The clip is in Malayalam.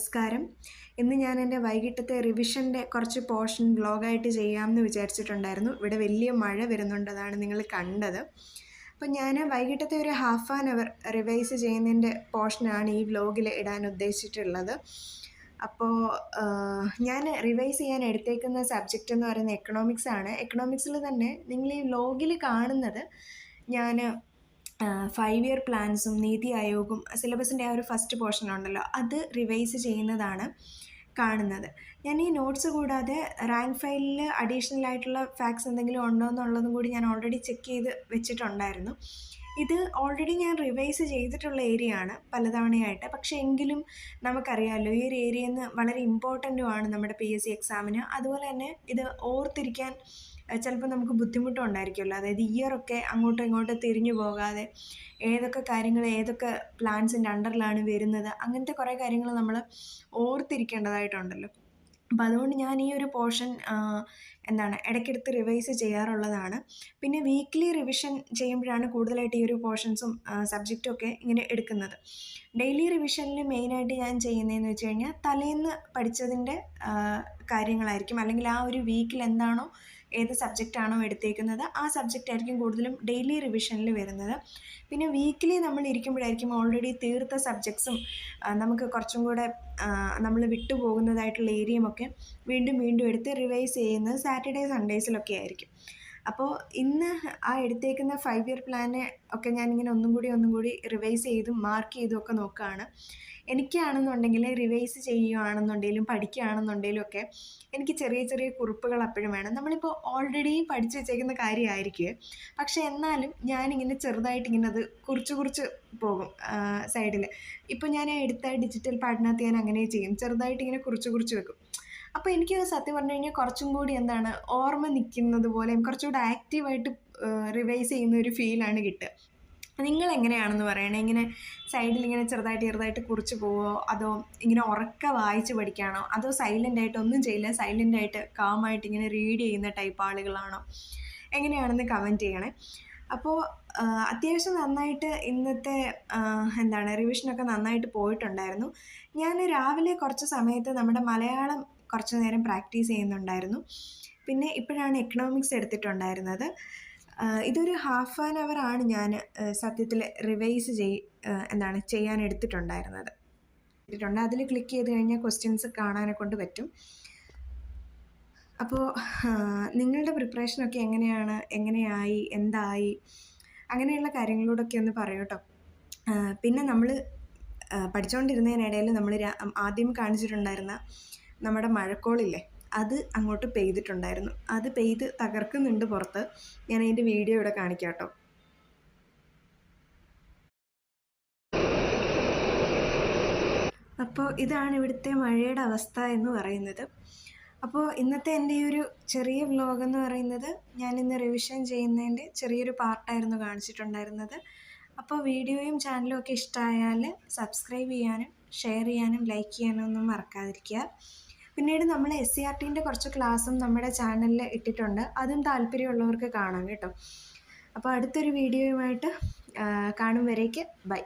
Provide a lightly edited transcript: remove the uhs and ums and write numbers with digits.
നമസ്കാരം. ഇന്ന് ഞാൻ എൻ്റെ വൈകിട്ടത്തെ റിവിഷൻ്റെ കുറച്ച് പോർഷൻ വ്ലോഗായിട്ട് ചെയ്യാമെന്ന് വിചാരിച്ചിട്ടുണ്ടായിരുന്നു. ഇവിടെ വലിയ മഴ വരുന്നുണ്ട്, അതാണ് നിങ്ങൾ കണ്ടത്. അപ്പോൾ ഞാൻ വൈകിട്ടത്തെ ഒരു ഹാഫ് ആൻ അവർ റിവൈസ് ചെയ്യുന്നതിൻ്റെ പോർഷനാണ് ഈ വ്ലോഗിൽ ഇടാൻ ഉദ്ദേശിച്ചിട്ടുള്ളത്. അപ്പോൾ ഞാൻ റിവൈസ് ചെയ്യാൻ എടുത്തേക്കുന്ന സബ്ജക്റ്റ് എന്ന് പറയുന്നത് എക്കണോമിക്സ് ആണ്. എക്കണോമിക്സിൽ തന്നെ നിങ്ങൾ ഈ വ്ലോഗിൽ കാണുന്നത് ഞാൻ 5 ഇയർ പ്ലാൻസും നീതി ആയോഗും സിലബസിൻ്റെ ആ ഒരു ഫസ്റ്റ് പോർഷൻ ഉണ്ടല്ലോ, അത് റിവൈസ് ചെയ്യുന്നതാണ് കാണുന്നത്. ഞാൻ ഈ നോട്ട്സ് കൂടാതെ റാങ്ക് ഫയലിൽ അഡീഷണൽ ആയിട്ടുള്ള ഫാക്ട്സ് എന്തെങ്കിലും ഉണ്ടോ എന്നുള്ളതും കൂടി ഞാൻ ഓൾറെഡി ചെക്ക് ചെയ്ത് വെച്ചിട്ടുണ്ടായിരുന്നു. ഇത് ഓൾറെഡി ഞാൻ റിവൈസ് ചെയ്തിട്ടുള്ള ഏരിയ ആണ് പലതവണയായിട്ട്. പക്ഷേ എങ്കിലും നമുക്കറിയാമല്ലോ, ഈ ഒരു ഏരിയയിൽ നിന്ന് വളരെ ഇമ്പോർട്ടൻറ്റുമാണ് നമ്മുടെ PSC എക്സാമിന്. അതുപോലെ തന്നെ ഇത് ഓർത്തിരിക്കാൻ ചിലപ്പോൾ നമുക്ക് ബുദ്ധിമുട്ടുണ്ടായിരിക്കുമല്ലോ. അതായത് ഇയറൊക്കെ അങ്ങോട്ടും ഇങ്ങോട്ടും തിരിഞ്ഞു പോകാതെ ഏതൊക്കെ കാര്യങ്ങൾ ഏതൊക്കെ പ്ലാൻസിൻ്റെ അണ്ടറിലാണ് വരുന്നത്, അങ്ങനത്തെ കുറേ കാര്യങ്ങൾ നമ്മൾ ഓർത്തിരിക്കേണ്ടതായിട്ടുണ്ടല്ലോ. അപ്പോൾ അതുകൊണ്ട് ഞാൻ ഈ ഒരു പോർഷൻ ഇടയ്ക്കെടുത്ത് റിവൈസ് ചെയ്യാറുള്ളതാണ്. പിന്നെ വീക്ക്ലി റിവിഷൻ ചെയ്യുമ്പോഴാണ് കൂടുതലായിട്ട് ഈ ഒരു പോർഷൻസും സബ്ജക്റ്റും ഒക്കെ ഇങ്ങനെ എടുക്കുന്നത്. ഡെയിലി റിവിഷനിൽ മെയിനായിട്ട് ഞാൻ ചെയ്യുന്നതെന്ന് വെച്ച് കഴിഞ്ഞാൽ തലേന്ന് പഠിച്ചതിൻ്റെ കാര്യങ്ങളായിരിക്കും, അല്ലെങ്കിൽ ആ ഒരു വീക്കിൽ എന്താണോ ഏത് സബ്ജക്റ്റാണോ എടുത്തേക്കുന്നത് ആ സബ്ജക്റ്റ് ആയിരിക്കും കൂടുതലും ഡെയിലി റിവിഷനിൽ വരുന്നത്. പിന്നെ വീക്കിലി നമ്മൾ ഇരിക്കുമ്പോഴായിരിക്കും ഓൾറെഡി തീർത്ത സബ്ജക്ട്സും നമുക്ക് കുറച്ചും കൂടെ നമ്മൾ വിട്ടുപോകുന്നതായിട്ടുള്ള ഏരിയയുമൊക്കെ വീണ്ടും വീണ്ടും എടുത്ത് റിവൈസ് ചെയ്യുന്നത് സാറ്റർഡേ സൺഡേസിലൊക്കെ ആയിരിക്കും. അപ്പോൾ ഇന്ന് ആ എടുത്തേക്കുന്ന 5 ഇയർ പ്ലാനെ ഒക്കെ ഞാനിങ്ങനെ ഒന്നും കൂടി റിവൈസ് ചെയ്തും മാർക്ക് ചെയ്തും ഒക്കെ നോക്കുകയാണ്. എനിക്കാണെന്നുണ്ടെങ്കിൽ റിവൈസ് ചെയ്യുകയാണെന്നുണ്ടെങ്കിലും പഠിക്കുകയാണെന്നുണ്ടെങ്കിലും ഒക്കെ എനിക്ക് ചെറിയ ചെറിയ കുറിപ്പുകൾ അപ്പോഴും വേണം. നമ്മളിപ്പോൾ ഓൾറെഡി പഠിച്ചു വെച്ചേക്കുന്ന കാര്യമായിരിക്കും, പക്ഷേ എന്നാലും ഞാനിങ്ങനെ ചെറുതായിട്ടിങ്ങനെ അത് കുറിച്ച് പോകും സൈഡിൽ. ഇപ്പോൾ ഞാൻ എടുത്ത ഡിജിറ്റൽ പാഠിനകത്ത് ഞാൻ അങ്ങനെ ചെയ്യും, ചെറുതായിട്ടിങ്ങനെ കുറിച്ച് വെക്കും. അപ്പോൾ എനിക്ക് സത്യം പറഞ്ഞു കഴിഞ്ഞാൽ കുറച്ചും കൂടി ഓർമ്മ നിൽക്കുന്നത് പോലെ കുറച്ചുകൂടി ആക്റ്റീവായിട്ട് റിവൈസ് ചെയ്യുന്ന ഒരു ഫീലാണ് കിട്ടുക. നിങ്ങളെങ്ങനെയാണെന്ന് പറയണേ? ഇങ്ങനെ സൈഡിൽ ഇങ്ങനെ ചെറുതായിട്ട് കുറിച്ച് പോവോ, അതോ ഇങ്ങനെ ഉറക്കെ വായിച്ച് പഠിക്കുകയാണോ, അതോ സൈലൻ്റായിട്ട് ഒന്നും ചെയ്യില്ല, സൈലൻ്റായിട്ട് കാമായിട്ട് ഇങ്ങനെ റീഡ് ചെയ്യുന്ന ടൈപ്പ് ആളുകളാണോ? എങ്ങനെയാണെന്ന് കമൻറ്റ് ചെയ്യണേ. അപ്പോൾ അത്യാവശ്യം നന്നായിട്ട് ഇന്നത്തെ റിവിഷനൊക്കെ നന്നായിട്ട് പോയിട്ടുണ്ടായിരുന്നു. ഞാൻ രാവിലെ കുറച്ച് സമയത്ത് നമ്മുടെ മലയാളം കുറച്ച് നേരം പ്രാക്ടീസ് ചെയ്യുന്നുണ്ടായിരുന്നു. പിന്നെ ഇപ്പോഴാണ് എക്കണോമിക്സ് എടുത്തിട്ടുണ്ടായിരുന്നത്. ഇതൊരു ഹാഫ് ആൻ അവർ ആണ് ഞാൻ സത്യത്തിൽ റിവൈസ് ചെയ്യാൻ എടുത്തിട്ടുണ്ടായിരുന്നത്. അതിൽ ക്ലിക്ക് ചെയ്ത് കഴിഞ്ഞാൽ ക്വസ്റ്റ്യൻസ് കാണാനെ കൊണ്ട് പറ്റും. അപ്പോൾ നിങ്ങളുടെ പ്രിപ്പറേഷനൊക്കെ എങ്ങനെയായി, എന്തായി, അങ്ങനെയുള്ള കാര്യങ്ങളോടൊക്കെ ഒന്ന് പറയൂ കേട്ടോ. പിന്നെ നമ്മൾ പഠിച്ചുകൊണ്ടിരുന്നതിനിടയിൽ നമ്മൾ ആദ്യം കാണിച്ചിട്ടുണ്ടായിരുന്ന നമ്മുടെ മഴക്കോളില്ലേ, അത് അങ്ങോട്ട് പെയ്തിട്ടുണ്ടായിരുന്നു. അത് പെയ്ത് തകർക്കുന്നുണ്ട് പുറത്ത്. ഞാൻ അതിൻ്റെ വീഡിയോ ഇവിടെ കാണിക്കാം കേട്ടോ. അപ്പോൾ ഇതാണ് ഇവിടുത്തെ മഴയുടെ അവസ്ഥ എന്ന് പറയുന്നത്. അപ്പോൾ ഇന്നത്തെ എൻ്റെ ഈ ഒരു ചെറിയ വ്ലോഗ് എന്ന് പറയുന്നത് ഞാനിന്ന് റിവിഷൻ ചെയ്യുന്നതിൻ്റെ ചെറിയൊരു പാർട്ടായിരുന്നു കാണിച്ചിട്ടുണ്ടായിരുന്നത്. അപ്പോൾ വീഡിയോയും ചാനലും ഒക്കെ ഇഷ്ടമായാൽ സബ്സ്ക്രൈബ് ചെയ്യാനും ഷെയർ ചെയ്യാനും ലൈക്ക് ചെയ്യാനും ഒന്നും മറക്കാതിരിക്കുക. പിന്നീട് നമ്മൾ SCERTൻ്റെ കുറച്ച് ക്ലാസ്സും നമ്മുടെ ചാനലിൽ ഇട്ടിട്ടുണ്ട്, അതും താല്പര്യമുള്ളവർക്ക് കാണാം കേട്ടോ. അപ്പോൾ അടുത്തൊരു വീഡിയോയുമായിട്ട് കാണും വരേക്ക് ബൈ.